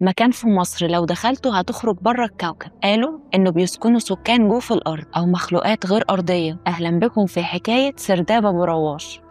مكان في مصر لو دخلته هتخرج بره الكوكب. قالوا إنه بيسكنوا سكان جوف الأرض أو مخلوقات غير أرضية. أهلا بكم في حكاية سرداب أبو رواش.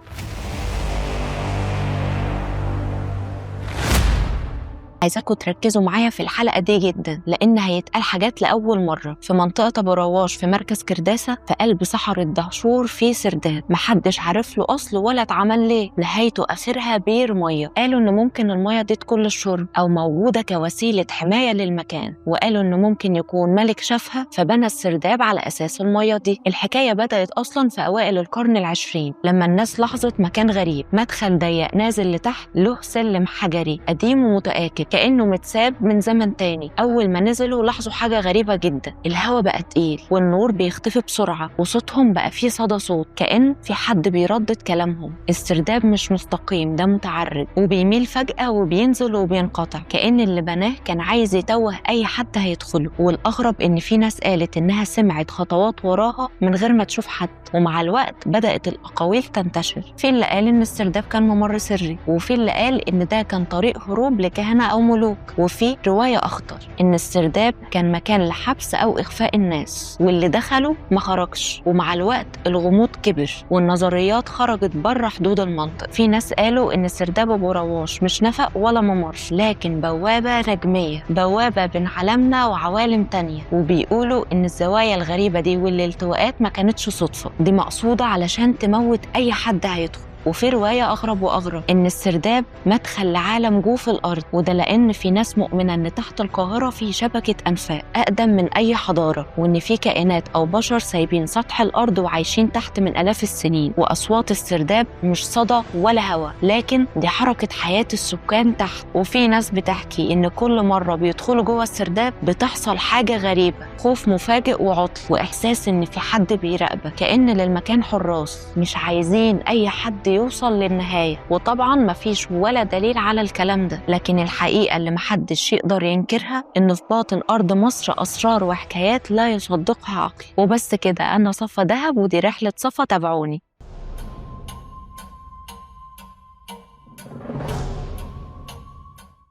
عايزاكم تركزوا معايا في الحلقة دي جدا، لأن هيتقال حاجات لأول مرة. في منطقة أبو رواش في مركز كرداسة في قلب صحراء الدهشور في سرداب محدش عارف له أصله ولا اتعمل ليه. نهايته آخرها بير مية. قالوا إن ممكن المية دي تكون للشرب أو موجودة كوسيلة حماية للمكان، وقالوا إن ممكن يكون ملك شافها فبنى السرداب على أساس المية دي. الحكاية بدأت أصلا في أوائل القرن العشرين لما الناس لاحظت مكان غريب، مدخل ضيق نازل لتحت له سلم حجري قديم ومتآكل كأنه متساب من زمن تاني. أول ما نزلوا لاحظوا حاجة غريبة جدا، الهواء بقى تقيل والنور بيختفي بسرعة وصوتهم بقى فيه صدى صوت كأن في حد بيردد كلامهم. السرداب مش مستقيم، ده متعرج وبيميل فجأة وبينزل وبينقطع كأن اللي بناه كان عايز يتوه أي حد هيدخله. والأغرب إن في ناس قالت إنها سمعت خطوات وراها من غير ما تشوف حد. ومع الوقت بدأت الأقاويل تنتشر، في اللي قال إن السرداب كان ممر سري، وفي اللي قال إن ده كان طريق هروب لكهنة أو ملوك، وفي رواية أخطر إن السرداب كان مكان لحبس أو إخفاء الناس واللي دخلوا ما خرجش. ومع الوقت الغموض كبر والنظريات خرجت بره حدود المنطق. في ناس قالوا إن السرداب أبو رواش مش نفق ولا ممر، لكن بوابة نجمية، بوابة بين عالمنا وعوالم تانية. وبيقولوا إن الزوايا الغريبة دي والالتواءات ما كانتش صدفة، دي مقصودة علشان تموت أي حد هيدخل. وفي رواية أغرب وأغرب إن السرداب مدخل لعالم جوف الأرض، وده لأن في ناس مؤمنة إن تحت القاهرة في شبكة أنفاق أقدم من أي حضارة، وإن في كائنات أو بشر سايبين سطح الأرض وعايشين تحت من آلاف السنين. وأصوات السرداب مش صدى ولا هوا، لكن دي حركة حياة السكان تحت. وفي ناس بتحكي إن كل مرة بيدخلوا جوه السرداب بتحصل حاجة غريبة، خوف مفاجئ وعطل وإحساس إن في حد بيراقبك، كأن للمكان حراس مش عايزين أي حد يوصل للنهاية. وطبعا مفيش ولا دليل على الكلام ده، لكن الحقيقة اللي محدش يقدر ينكرها إنه في باطن أرض مصر أسرار وحكايات لا يصدقها عقل. وبس كده، أنا صفا دهب ودي رحلة صفا، تابعوني.